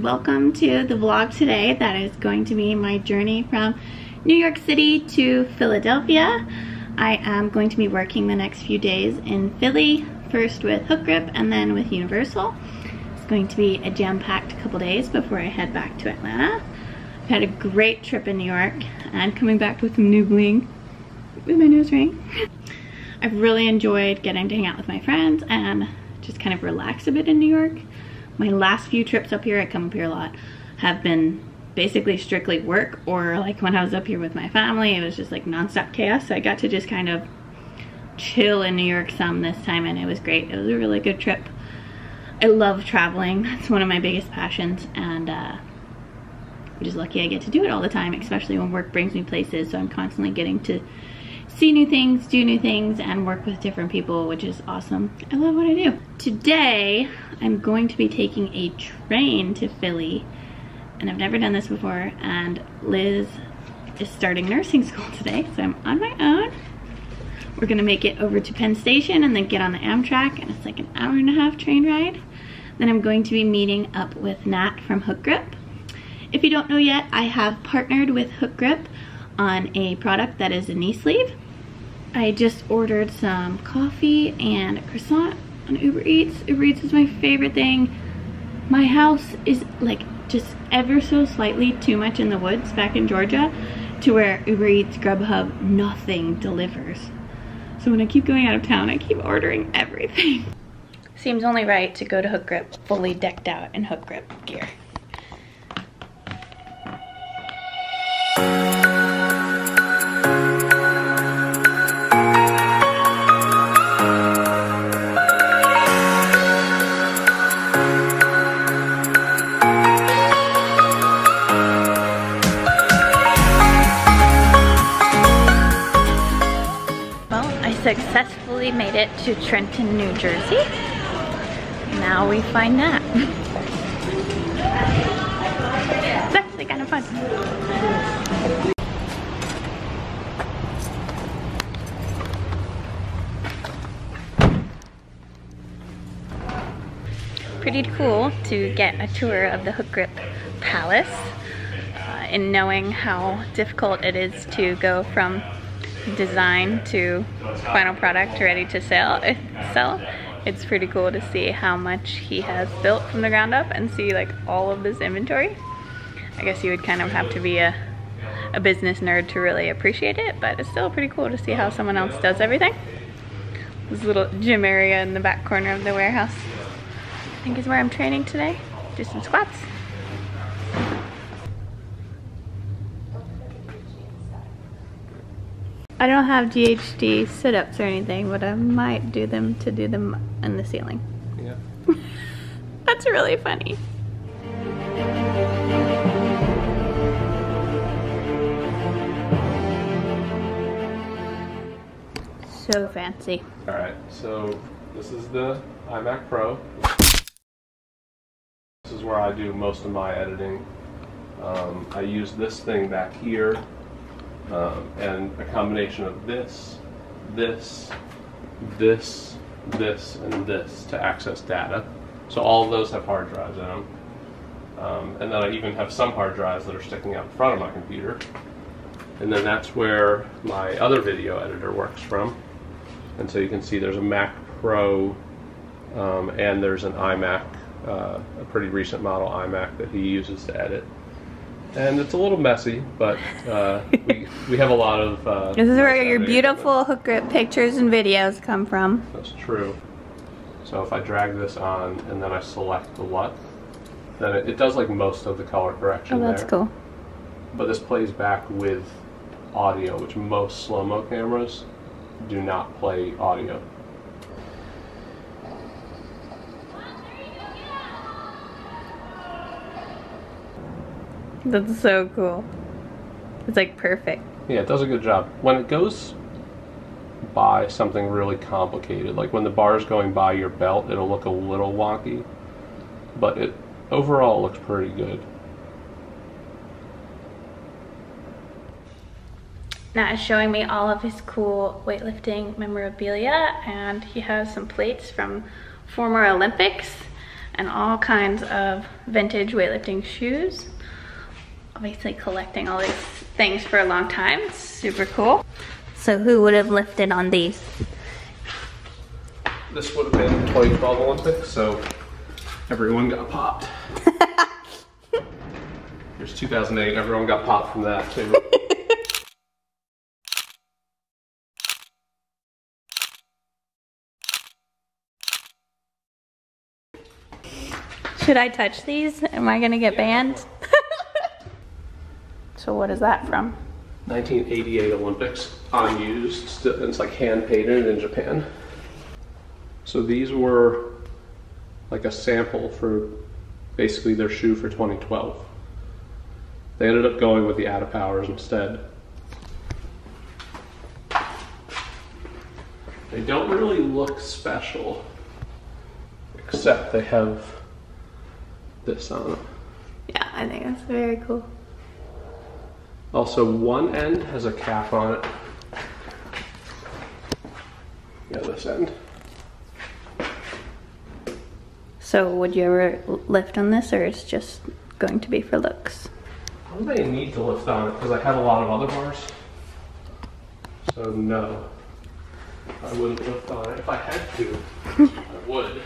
and welcome to the vlog today. That is going to be my journey from New York City to Philadelphia. I am going to be working the next few days in Philly, first with HOOKGRIP and then with Universal. It's going to be a jam-packed couple days before I head back to Atlanta. I've had a great trip in New York and coming back with some new bling with my nose ring. I've really enjoyed getting to hang out with my friends and just kind of relax a bit in New York. My last few trips up here, I come up here a lot, have been basically strictly work, or like when I was up here with my family, it was just like nonstop chaos. So I got to just kind of chill in New York some this time, and it was great. It was a really good trip. I love traveling. It's one of my biggest passions, and I'm just lucky I get to do it all the time, especially when work brings me places. So I'm constantly getting to see new things, do new things, and work with different people, which is awesome. I love what I do. Today, I'm going to be taking a train to Philly, and I've never done this before, and Liz is starting nursing school today, so I'm on my own. We're gonna make it over to Penn Station and then get on the Amtrak, and it's like an hour-and-a-half train ride. Then I'm going to be meeting up with Nat from HOOKGRIP. If you don't know yet, I have partnered with HOOKGRIP on a product that is a knee sleeve. I just ordered some coffee and a croissant on Uber Eats. Uber Eats is my favorite thing. My house is like just ever so slightly too much in the woods back in Georgia to where Uber Eats, Grubhub, nothing delivers. So when I keep going out of town, I keep ordering everything. Seems only right to go to HOOKGRIP fully decked out in HOOKGRIP gear. Successfully made it to Trenton, New Jersey. Now we find that. It's actually kind of fun. Pretty cool to get a tour of the HOOKGRIP Palace, and knowing how difficult it is to go from design to final product ready to sell. It's pretty cool to see how much he has built from the ground up and see like all of this inventory. I guess you would kind of have to be a business nerd to really appreciate it, but it's still pretty cool to see how someone else does everything. This little gym area in the back corner of the warehouse, I think, is where I'm training today. Do some squats. I don't have GHD sit-ups or anything, but I might do them in the ceiling. Yeah. That's really funny. So fancy. All right, so this is the Imac Pro. This is where I do most of my editing. I use this thing back here. And a combination of this, and this to access data. So all of those have hard drives in them. And then I even have some hard drives that are sticking out in front of my computer. And then that's where my other video editor works from. And so you can see there's a Mac Pro and there's an iMac, a pretty recent model iMac that he uses to edit. And it's a little messy, but we have a lot of... this is where your beautiful HOOKGRIP pictures and videos come from. That's true. So if I drag this on and then I select the LUT, then it does like most of the color correction there. Oh, that's cool. But this plays back with audio, which most slow-mo cameras do not play audio. That's so cool. It's like perfect. Yeah, it does a good job. When it goes by something really complicated, like when the bar is going by your belt, it'll look a little wonky, but it overall looks pretty good. Nat is showing me all of his cool weightlifting memorabilia, and he has some plates from former Olympics and all kinds of vintage weightlifting shoes. Obviously collecting all these things for a long time. It's super cool. So who would have lifted on these? This would have been 2012 Olympics, so everyone got popped. Here's 2008, everyone got popped from that too. Should I touch these? Am I gonna get banned? So what is that from? 1988 Olympics, unused. It's like hand painted in Japan. So these were like a sample for basically their shoe for 2012. They ended up going with the Adipowers instead. They don't really look special, except they have this on them. Yeah, I think that's very cool. Also, one end has a cap on it. Yeah, this end. So would you ever lift on this, or it's just going to be for looks? I may need to lift on it because I have a lot of other bars. So no, I wouldn't lift on it. If I had to, I would.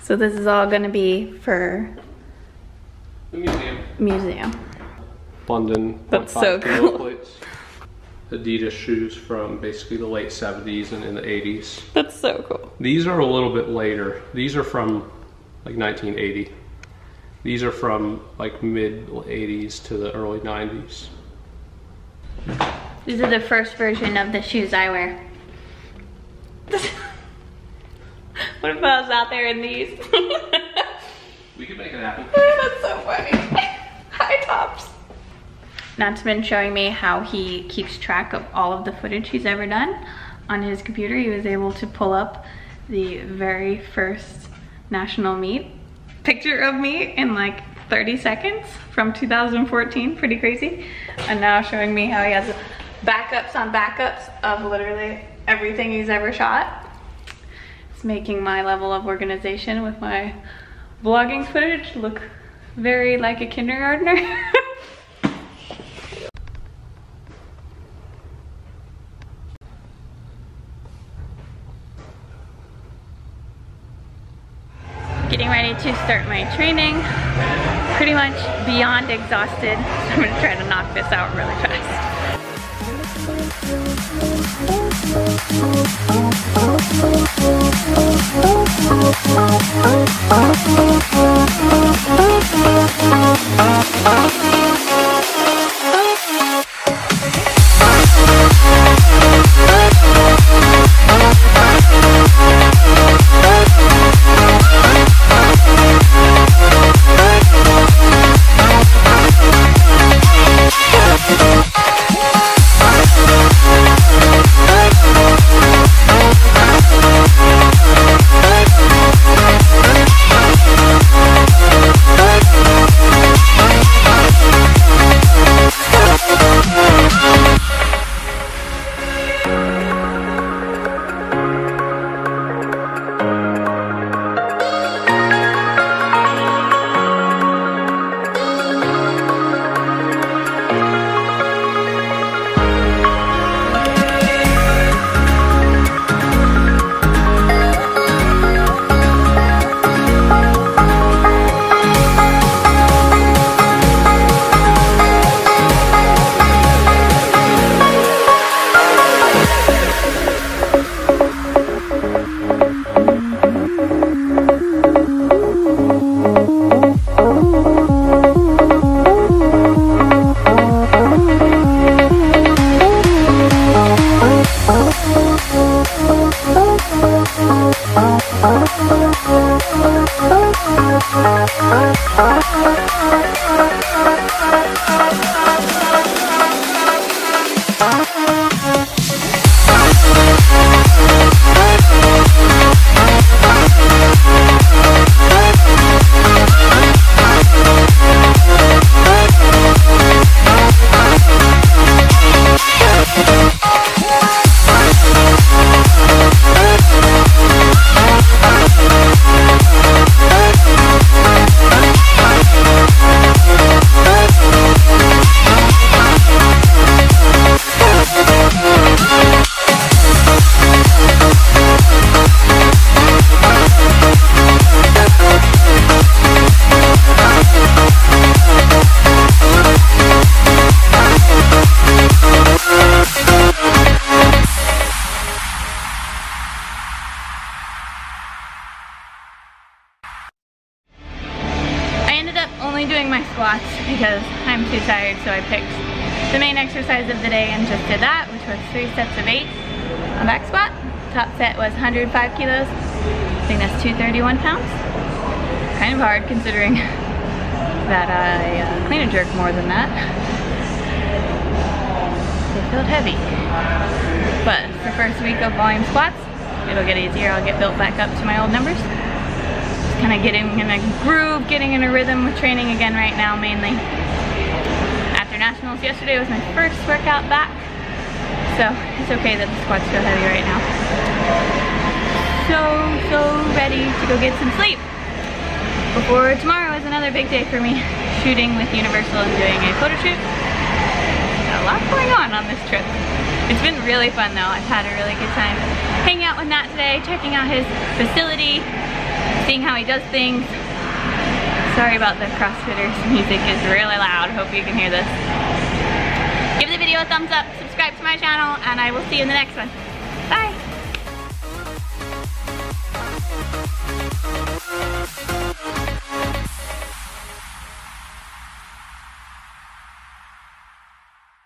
So this is all going to be for The museum. Museum. London. That's so cool. Plates. Dita Shoes from basically the late 70s and in the 80s. That's so cool. These are a little bit later. These are from like 1980. These are from like mid 80s to the early 90s. These are the first version of the shoes I wear. What if I was out there in these? We could make it happen. That's so funny. High tops. Nat's been showing me how he keeps track of all of the footage he's ever done. On his computer, he was able to pull up the very first national meet picture of me in like 30 seconds from 2014, pretty crazy. And now showing me how he has backups on backups of literally everything he's ever shot. It's making my level of organization with my vlogging footage look very like a kindergartner. Getting ready to start my training. Pretty much beyond exhausted. So I'm gonna try to knock this out really fast. squats because I'm too tired, so I picked the main exercise of the day and just did that, which was 3 sets of 8 on back squat. Top set was 105 kilos. I think that's 231 pounds. Kind of hard considering that I clean and jerk more than that. It felt heavy. But it's the first week of volume squats. It'll get easier. I'll get built back up to my old numbers. Just kind of getting in a groove, getting in a rhythm with training again right now mainly. After nationals yesterday was my first workout back. So it's okay that the squats feel heavy right now. So ready to go get some sleep. Before tomorrow is another big day for me, shooting with Universal and doing a photo shoot. Got a lot going on this trip. It's been really fun though. I've had a really good time hanging out with Nat today, checking out his facility, seeing how he does things. Sorry about the CrossFitters music, is really loud. Hope you can hear this. Give the video a thumbs up, subscribe to my channel, and I will see you in the next one. Bye!